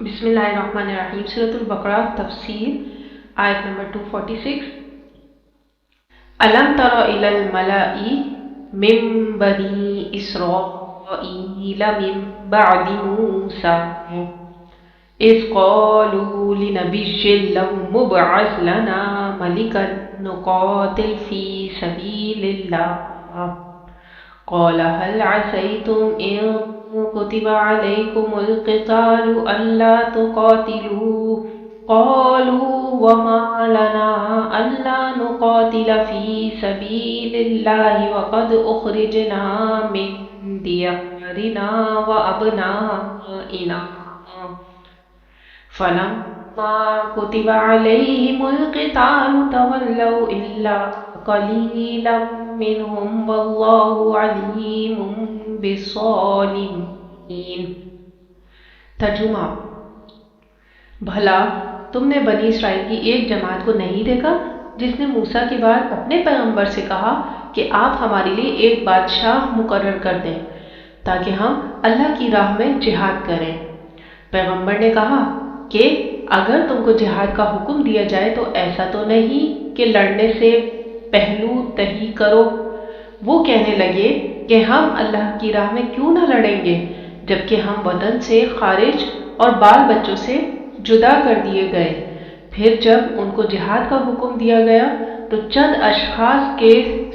बिस्मिल्लाहिर्रहमानिर्रहीम। सूरतुल बकरा तफसीर आयत नंबर 246। अलम तरा इलल मलाइ मिन बनी इसराईल मिन बअदि मूसा इज़ क़ालू लिनबिय्यिन लहु मुब्अस लना मलिकन नुक़ातिल फ़ी सबीलिल्लाह क़ाल हल असैतुम इन कुतिब अलैकुमुल क़ितालु अल्ला तुक़ातिलू क़ालू वमा लना अल्ला नुक़ातिल फ़ी सबीलिल्लाहि वक़द उख़रिजना मिन दियारिना व अबनाइना फलम्मा कुतिब अलैहिमुल क़ितालु तवल्लौ इल्ला क़लीलन मिनहुम वल्लाहु अलीमुम बिस्सालिमीन। तर्जुमा: भला तुमने बनी इसराइल की एक जमात को नहीं देखा जिसने मूसा के बाद अपने पैगंबर से कहा कि आप हमारे लिए एक बादशाह मुकर्रर कर दें ताकि हम अल्लाह की राह में जिहाद करें। पैगंबर ने कहा कि अगर तुमको जिहाद का हुक्म दिया जाए तो ऐसा तो नहीं कि लड़ने से पहलू तही करो। वो कहने लगे कि हम अल्लाह की राह में क्यों न लड़ेंगे जबकि हम वतन से खारिज और बाल बच्चों से जुदा कर दिए गए। फिर जब उनको जिहाद का हुक्म दिया गया तो चंद अशखास के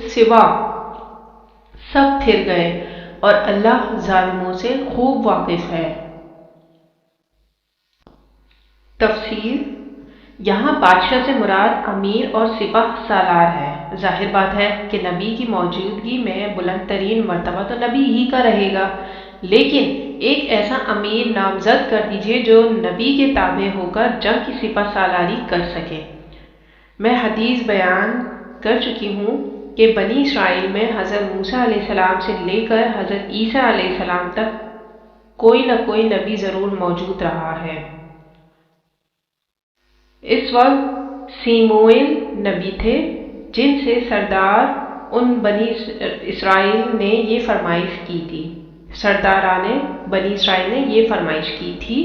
सिवा सब फिर गए और अल्लाह जालिमों से खूब वाकिफ है। तफसीर: यहाँ बादशाह से मुराद अमीर और सिपाह सालार है। जाहिर बात है कि नबी की मौजूदगी में बुलंद तरीन मर्तबा तो नबी ही का रहेगा, लेकिन एक ऐसा अमीर नामजद कर दीजिए जो नबी के ताबे होकर जंग की सिपा सालारी कर सके। मैं हदीस बयान कर चुकी हूँ कि बनी इसराइल में हज़रत मूसा अलैहिस्सलाम से लेकर हज़रत ईसा अलैहिस्सलाम तक कोई न कोई नबी ज़रूर मौजूद रहा है। इस वक्त सीमोएल नबी थे जिनसे सरदार उन बनी इसराइल ने ये फरमाइश की थी सरदाराने बनी इसराइल ने ये फरमाइश की थी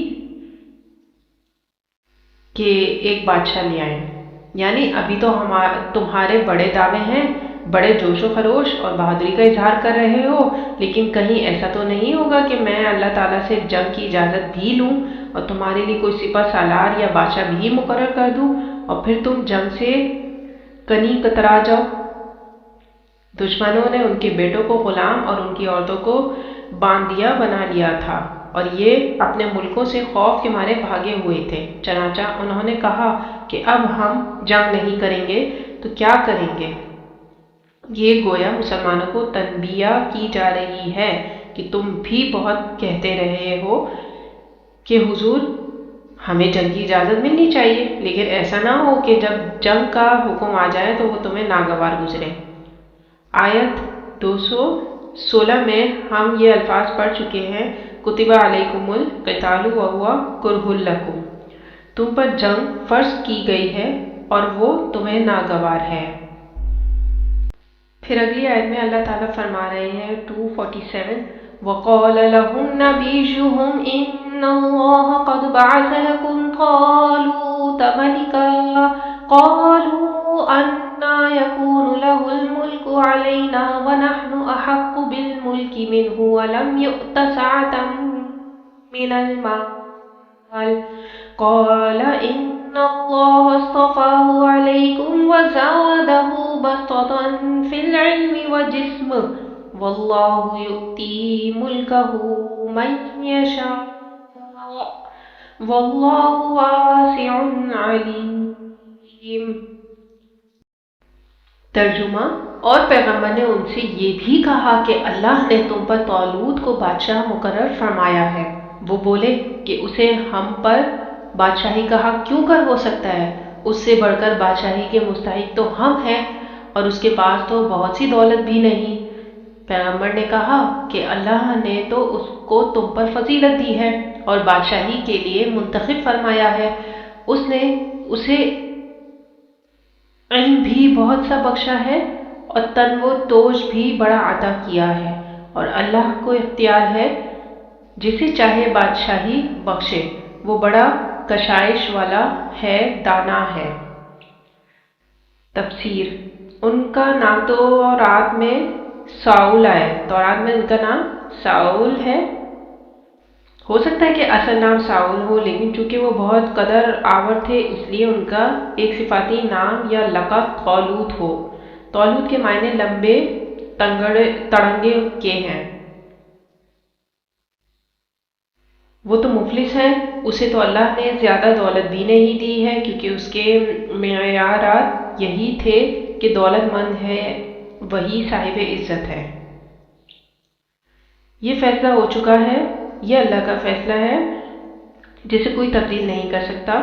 कि एक बादशाह ले आए। यानी अभी तो तुम्हारे बड़े दावे हैं, बड़े जोशो खरोश और बहादुरी का इजहार कर रहे हो, लेकिन कहीं ऐसा तो नहीं होगा कि मैं अल्लाह ताला से जंग की इजाज़त भी लूँ और तुम्हारे लिए कोई सिपा सालार या बादशाह भी मुकर्रर कर दूँ और फिर तुम जंग से कनी कतरा जाओ। दुश्मनों ने उनके बेटों को गुलाम और उनकी औरतों को बांदिया बना लिया था और ये अपने मुल्कों से खौफ के मारे भागे हुए थे। चनाचा उन्होंने कहा कि अब हम जंग नहीं करेंगे तो क्या करेंगे। ये गोया मुसलमानों को तनबिया की जा रही है कि तुम भी बहुत कहते रहे हो कि हुजूर हमें जंग की इजाज़त मिलनी चाहिए, लेकिन ऐसा ना हो कि जब जंग का हुक्म आ जाए तो वो तुम्हें नागवार गुजरे। आयत 216 में हम ये अल्फाज पढ़ चुके हैं, कुतिबा अलैकुमुल क़ितालु व हुवा कुरहुल लकुम, तुम पर जंग फ़र्ज की गई है और वो तुम्हें नागवार है। फिर अगली आयत में अल्लाह ताला फरमा रहे हैं 247, वक़ाल लहुम नबियुहुम इन्नल्लाह क़द बअस लकुम तालूत मलिका क़ालू अन्ना यकूनु लहुल मुल्कु अलैना व नहनु अहक्कु बिल मुल्कि मिन्हु व लम युअत सअतम मिनल माल क़ाल इन्नल्लाह अस्तफ़ाहु अलैकुम व ज़ादहु बसतन फिल इल्मि व जिस्मि वल्लाहु युअती मुल्कहु मन यशा वल्लाहु वासिउन अलीम। तर्जुमा: और पैगंबर ने उनसे ये भी कहा कि अल्लाह ने तुम पर तौलूद को बादशाह मुकर्रर फरमाया है। वो बोले कि उसे हम पर बादशाही का हक क्यों कर हो सकता है, उससे बढ़कर बादशाही के मुस्तहिक तो हम हैं और उसके पास तो बहुत सी दौलत भी नहीं। पैगंबर ने कहा कि अल्लाह ने तो उसको तुम पर फजीलत दी है और बादशाही के लिए मुंतखब फरमाया है। उसने उसे इल्म भी बहुत सा बख्शा है और तन व तोश भी बड़ा अता किया है और अल्लाह को इख्तियार है जिसे चाहे बादशाही बख्शे وہ بڑا کشائش والا ہے، دانا ہے۔ تفسیر: ان کا نام تورات میں ساؤل ہے، تورات میں ان کا نام ساؤل ہے۔ ہو سکتا ہے کہ اصل نام ساؤل ہو، لیکن چونکہ وہ بہت قدر آور تھے اس لیے ان کا ایک صفاتی نام یا لقب طالوت ہو۔ طالوت کے معنی لمبے تڑنگے کے ہیں۔ وہ تو مفلس ہے، اسے تو اللہ نے زیادہ دولت بھی نہیں دی ہے، کیونکہ اس کے معیارات یہی تھے کہ دولت مند ہے وہی صاحب عزت ہے۔ یہ فیصلہ ہو چکا ہے، یہ اللہ کا فیصلہ ہے جسے کوئی تبدیل نہیں کر سکتا۔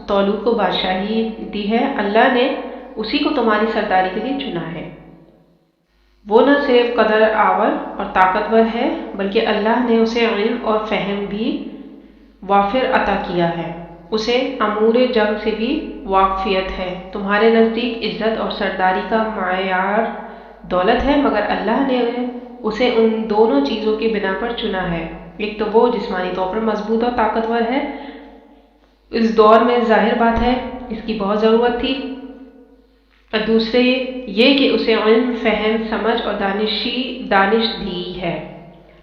طالوت کو بادشاہی دی ہے، اللہ نے اسی کو تمہاری سرداری کے لیے چنا ہے۔ وہ نہ صرف قدر آور اور طاقتور ہے بلکہ اللہ نے اسے علم اور فہم بھی وافر عطا کیا ہے، اسے امور جنگ سے بھی واقفیت ہے۔ تمہارے نزدیک عزت اور سرداری کا معیار دولت ہے، مگر اللہ نے اسے ان دونوں چیزوں کی بنا پر چنا ہے۔ ایک تو وہ جسمانی طور پر مضبوط اور طاقتور ہے، اس دور میں ظاہر بات ہے اس کی بہت ضرورت تھی، اور دوسرے یہ کہ اسے علم، فہم، سمجھ اور دانش دی ہے۔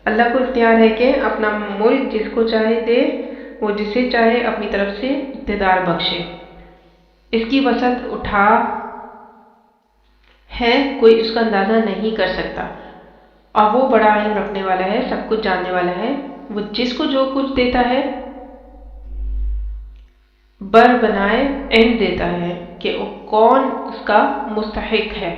اللہ کو اختیار ہے کہ اپنا ملک جس کو چاہے دے، وہ جسے چاہے اپنی طرف سے اقتدار بخشے۔ اس کی وسعت اٹھا ہے، کوئی اس کا اندازہ نہیں کر سکتا، اور وہ بڑا علم رکھنے والا ہے، سب کچھ جاننے والا ہے۔ وہ جس کو جو کچھ دیتا ہے بر بنائے علم دیتا ہے کہ کون اس کا مستحق ہے۔